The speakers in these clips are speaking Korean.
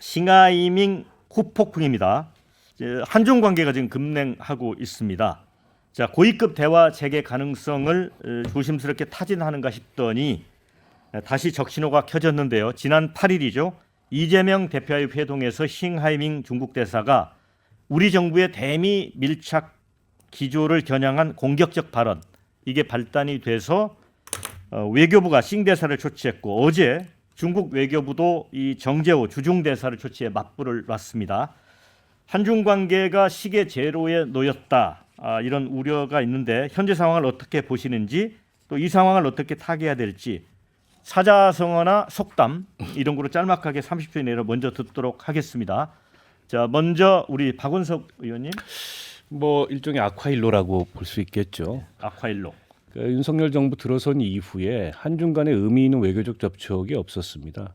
싱하이밍 후폭풍입니다. 한중 관계가 지금 급냉하고 있습니다. 자, 고위급 대화 재개 가능성을 조심스럽게 타진하는가 싶더니 다시 적신호가 켜졌는데요. 지난 8일이죠. 이재명 대표와의 회동에서 싱하이밍 중국 대사가 우리 정부의 대미 밀착 기조를 겨냥한 공격적 발언, 이게 발단이 돼서 외교부가 싱 대사를 조치했고, 어제 중국 외교부도 이 정재호 주중 대사를 조치해 맞불을 놨습니다. 한중 관계가 시계 제로에 놓였다, 이런 우려가 있는데 현재 상황을 어떻게 보시는지, 또 이 상황을 어떻게 타개해야 될지 사자성어나 속담 이런 거로 짤막하게 30초 이내로 먼저 듣도록 하겠습니다. 자, 먼저 우리 박원석 의원님. 뭐 일종의 아쿠아일로라고 볼 수 있겠죠. 아쿠아일로. 그러니까 윤석열 정부 들어선 이후에 한중 간의 의미 있는 외교적 접촉이 없었습니다.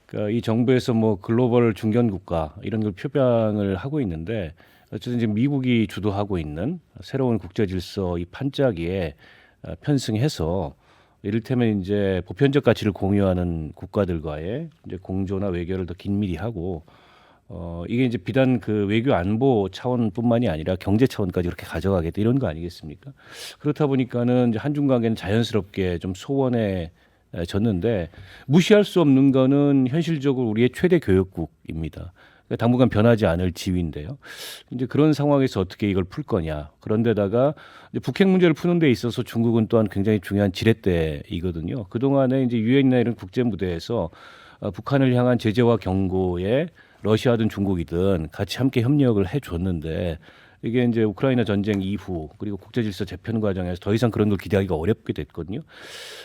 그러니까 이 정부에서 뭐 글로벌 중견 국가 이런 걸 표방을 하고 있는데, 어쨌든 지금 미국이 주도하고 있는 새로운 국제 질서 이 판짜기에 편승해서 이를테면 이제 보편적 가치를 공유하는 국가들과의 이제 공조나 외교를 더 긴밀히 하고, 이게 이제 비단 그 외교 안보 차원뿐만이 아니라 경제 차원까지 그렇게 가져가겠다 이런 거 아니겠습니까? 그렇다 보니까는 이제 한중 관계는 자연스럽게 좀 소원해졌는데, 무시할 수 없는 거는 현실적으로 우리의 최대 교역국입니다. 그러니까 당분간 변하지 않을 지위인데요. 이제 그런 상황에서 어떻게 이걸 풀 거냐. 그런데다가 이제 북핵 문제를 푸는 데 있어서 중국은 또한 굉장히 중요한 지렛대이거든요. 그 동안에 이제 유엔이나 이런 국제 무대에서 북한을 향한 제재와 경고에 러시아든 중국이든 같이 함께 협력을 해줬는데, 이게 이제 우크라이나 전쟁 이후 그리고 국제 질서 재편 과정에서 더 이상 그런 걸 기대하기가 어렵게 됐거든요.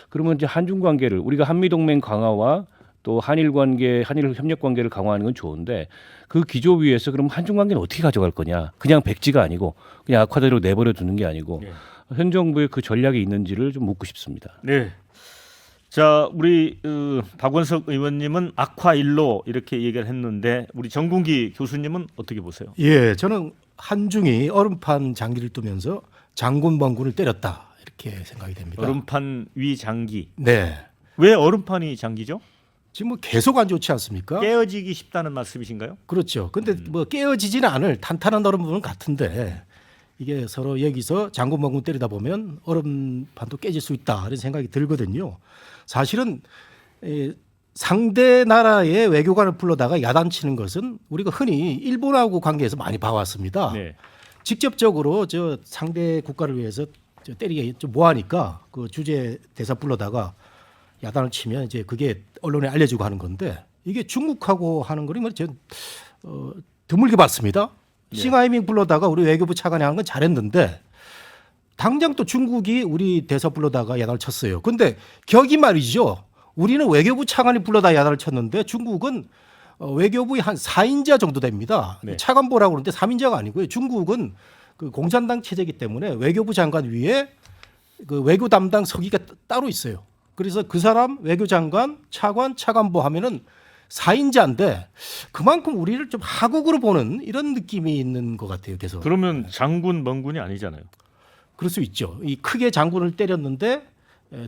그러면 이제 한중 관계를, 우리가 한미 동맹 강화와 또 한일 관계, 한일 협력 관계를 강화하는 건 좋은데, 그 기조 위에서 그럼 한중 관계는 어떻게 가져갈 거냐? 그냥 백지가 아니고 그냥 악화대로 내버려 두는 게 아니고 현 정부의 그 전략이 있는지를 좀 묻고 싶습니다. 네. 자, 우리 박원석 의원님은 아쿠아일로 이렇게 얘기를 했는데, 우리 정군기 교수님은 어떻게 보세요? 예, 저는 한중이 얼음판 장기를 두면서 장군멍군을 때렸다 이렇게 생각이 됩니다. 얼음판 위 장기. 네, 왜 얼음판이 장기죠? 지금 뭐 계속 안 좋지 않습니까? 깨어지기 쉽다는 말씀이신가요? 그렇죠. 근데 뭐 깨어지지는 않을 탄탄한 얼음은 같은데, 이게 서로 여기서 장군멍군 때리다 보면 얼음판도 깨질 수 있다 이런 생각이 들거든요. 사실은 상대 나라의 외교관을 불러다가 야단치는 것은 우리가 흔히 일본하고 관계에서 많이 봐왔습니다. 네. 직접적으로 저 상대 국가를 위해서 저 때리기 좀 뭐하니까 그 주재 대사 불러다가 야단을 치면 이제 그게 언론에 알려지고 하는 건데, 이게 중국하고 하는 거는 전 드물게 봤습니다. 네. 싱하이밍 불러다가 우리 외교부 차관이 하는 건 잘했는데, 당장 또 중국이 우리 대사 불러다가 야단을 쳤어요. 근데 격이 말이죠. 우리는 외교부 차관이 불러다 야단을 쳤는데 중국은 외교부의 한 4인자 정도 됩니다. 네. 차관보라고 그러는데 3인자가 아니고요. 중국은 그 공산당 체제이기 때문에 외교부 장관 위에 그 외교 담당 서기가 따로 있어요. 그래서 그 사람 외교장관, 차관, 차관보 하면은 4인자인데 그만큼 우리를 좀 하국으로 보는 이런 느낌이 있는 것 같아요. 계속. 그러면 장군 멍군이 아니잖아요. 그럴 수 있죠. 이 크게 장군을 때렸는데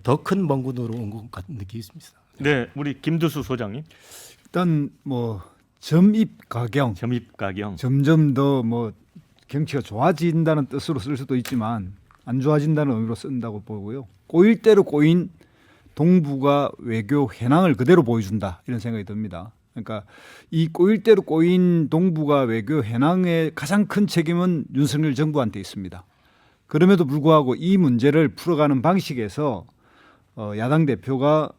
더 큰 멍군으로 온 것 같은 느낌이 있습니다. 네, 우리 김두수 소장님. 일단 뭐 점입가경, 점입가경. 점점 더 뭐 경치가 좋아진다는 뜻으로 쓸 수도 있지만 안 좋아진다는 의미로 쓴다고 보고요. 꼬일 대로 꼬인 동북아 외교 현황을 그대로 보여준다 이런 생각이 듭니다. 그러니까 이 꼬일 대로 꼬인 동북아 외교 현황의 가장 큰 책임은 윤석열 정부한테 있습니다. 그럼에도 불구하고 이 문제를 풀어가는 방식에서 야당 대표가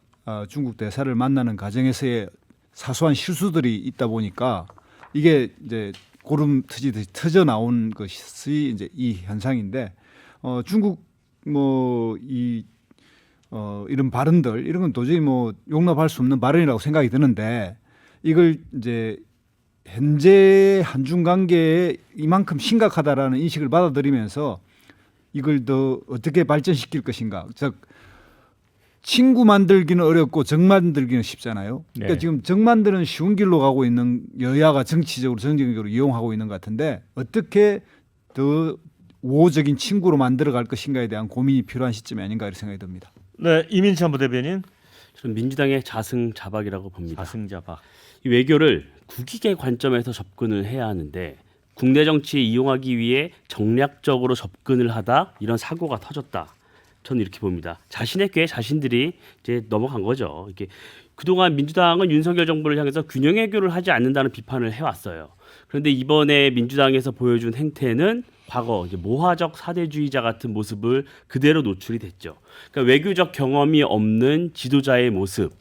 중국 대사를 만나는 과정에서의 사소한 실수들이 있다 보니까 이게 이제 고름 트지듯이 터져 나온 것이 이제 이 현상인데, 중국 뭐 이런 발언들 이런 건 도저히 뭐 용납할 수 없는 발언이라고 생각이 드는데, 이걸 이제 현재 한중 관계에 이만큼 심각하다라는 인식을 받아들이면서 이걸 더 어떻게 발전시킬 것인가. 즉 친구 만들기는 어렵고 적 만들기는 쉽잖아요. 그러니까 네. 지금 적 만드는 쉬운 길로 가고 있는 여야가 정치적으로 정쟁적으로 이용하고 있는 것 같은데, 어떻게 더 우호적인 친구로 만들어갈 것인가에 대한 고민이 필요한 시점이 아닌가 이렇게 생각이 듭니다. 네, 이민찬 부대변인. 저는 민주당의 자승자박이라고 봅니다. 자승자박. 이 외교를 국익의 관점에서 접근을 해야 하는데 국내 정치에 이용하기 위해 정략적으로 접근을 하다 이런 사고가 터졌다. 저는 이렇게 봅니다. 자신의 꾀에 자신들이 이제 넘어간 거죠. 이게 그동안 민주당은 윤석열 정부를 향해서 균형 외교를 하지 않는다는 비판을 해왔어요. 그런데 이번에 민주당에서 보여준 행태는 과거 이제 모화적 사대주의자 같은 모습을 그대로 노출이 됐죠. 그러니까 외교적 경험이 없는 지도자의 모습.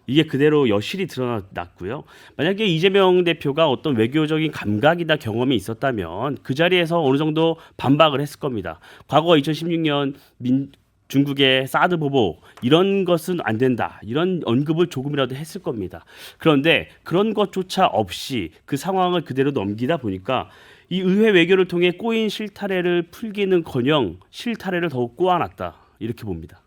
이게 그대로 여실히 드러났고요. 만약에 이재명 대표가 어떤 외교적인 감각이나 경험이 있었다면 그 자리에서 어느 정도 반박을 했을 겁니다. 과거 2016년 중국의 사드 보복 이런 것은 안 된다. 이런 언급을 조금이라도 했을 겁니다. 그런데 그런 것조차 없이 그 상황을 그대로 넘기다 보니까 이 의회 외교를 통해 꼬인 실타래를 풀기는커녕 실타래를 더욱 꼬아놨다. 이렇게 봅니다.